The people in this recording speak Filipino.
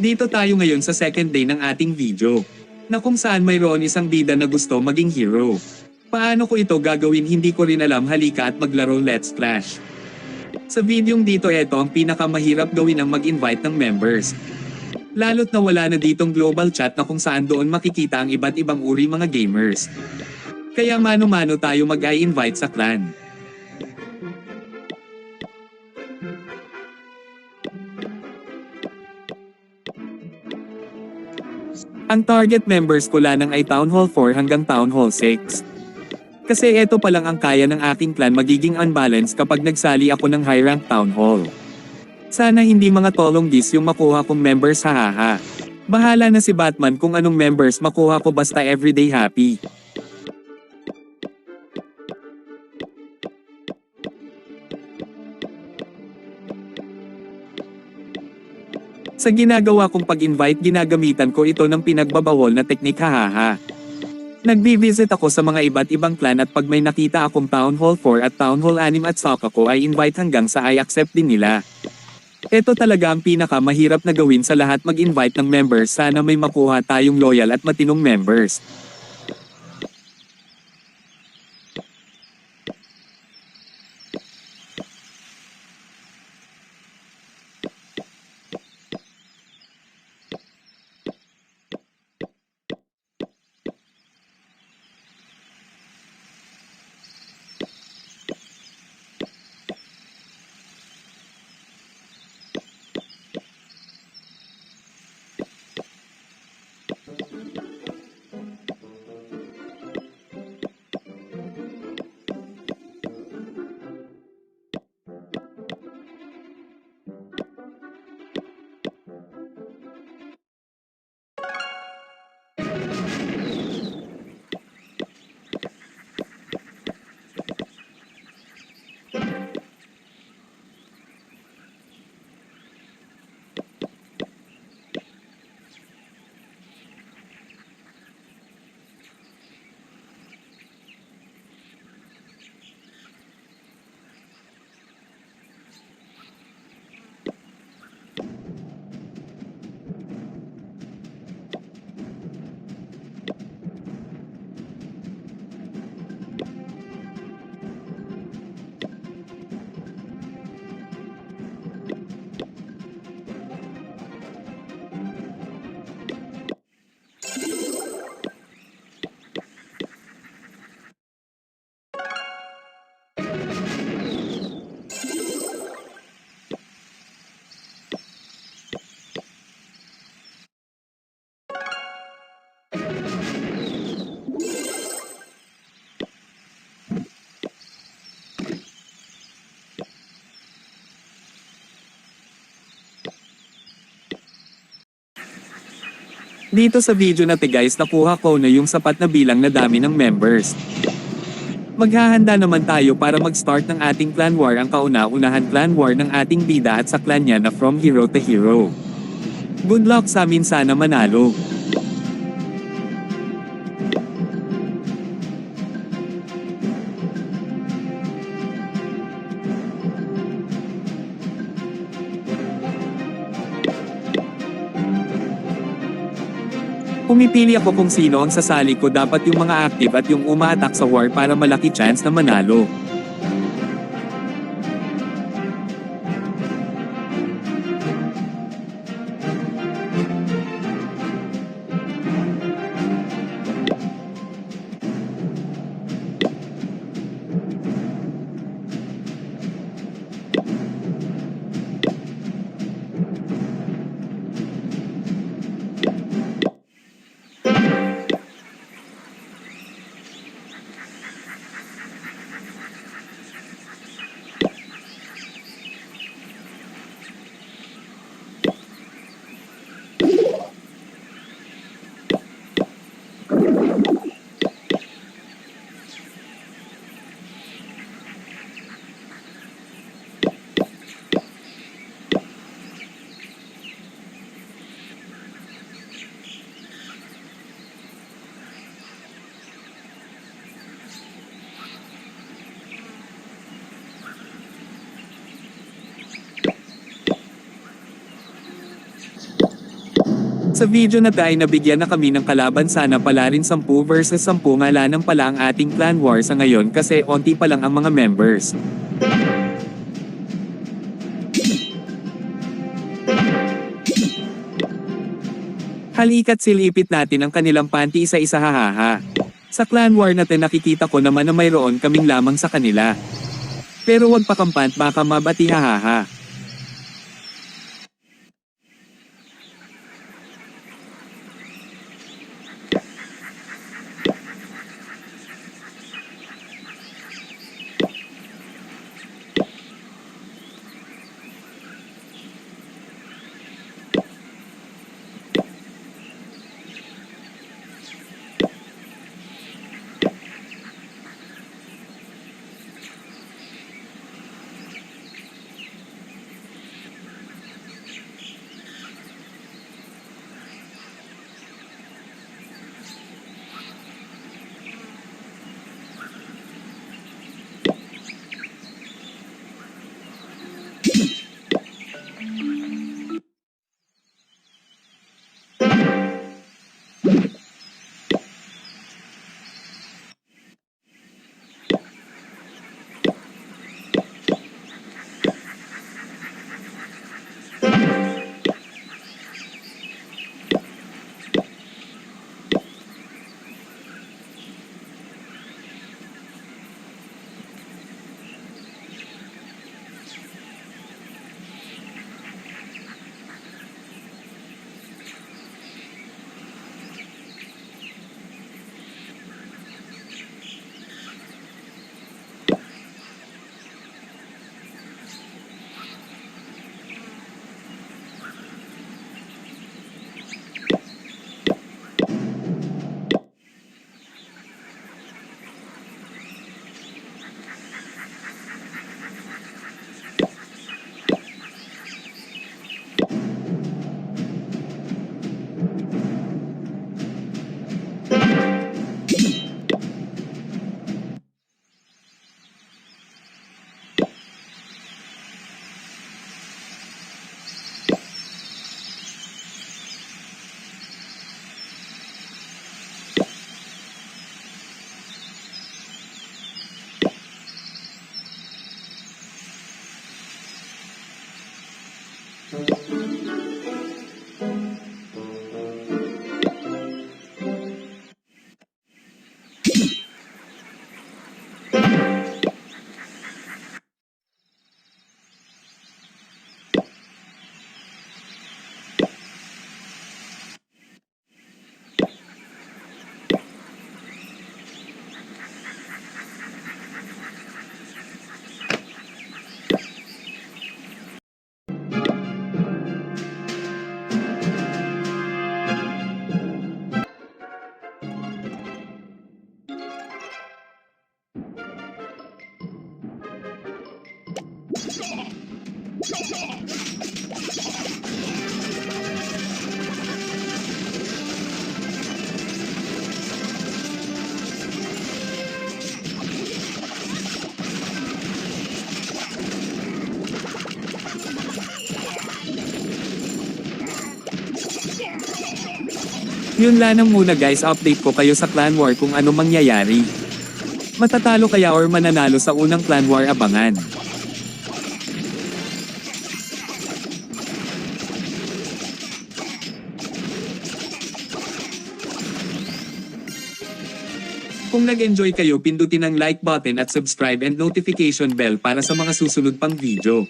Dito tayo ngayon sa second day ng ating video, na kung saan mayroon isang bida na gusto maging hero. Paano ko ito gagawin hindi ko rin alam, halika at maglaro Let's Clash. Sa videong dito ito ang pinakamahirap gawin ang mag-invite ng members. Lalo't na wala na ditong global chat na kung saan doon makikita ang iba't ibang uri mga gamers. Kaya mano-mano tayo mag-i-invite sa clan. Ang target members ko lang ay Town Hall 4 hanggang Town Hall 6. Kasi eto pa lang ang kaya ng aking clan magiging unbalanced kapag nagsali ako ng high rank Town Hall. Sana hindi mga tolong dis yung makuha kong members, hahaha. Bahala na si Batman kung anong members makuha ko basta everyday happy. Sa ginagawa kong pag-invite ginagamitan ko ito ng pinagbabawal na teknik, hahaha. Nagbi-visit ako sa mga iba't ibang clan at pag may nakita akong Town Hall 4 at Town Hall 6 at Sokka ko ay invite hanggang sa I accept din nila. Ito talaga ang pinakamahirap na gawin sa lahat, mag-invite ng members. Sana may makuha tayong loyal at matinong members. Dito sa video na guys, nakuha ko na yung sapat na bilang na dami ng members. Maghahanda naman tayo para mag-start ng ating clan war, ang kauna-unahan clan war ng ating bida at sa clan niya na from hero to hero. Good luck sa amin, sana manalo. Pumipili ako kung sino ang sasali ko, dapat yung mga active at yung uma-attack sa war para malaki chance na manalo. Sa video na tayo nabigyan na kami ng kalaban, sana pala rin 10 versus 10, ngalanan pala ang ating clan war sa ngayon kasi onti pa lang ang mga members. Halika't silipit natin ang kanilang panty isa-isa, hahaha. Sa clan war natin nakikita ko naman na mayroon kaming lamang sa kanila. Pero wag pakampant, baka mabati, hahaha. Yun lang muna guys, update ko kayo sa clan war kung ano mangyayari. Matatalo kaya or mananalo sa unang clan war, abangan. Kung nag-enjoy kayo, pindutin ang like button at subscribe and notification bell para sa mga susunod pang video.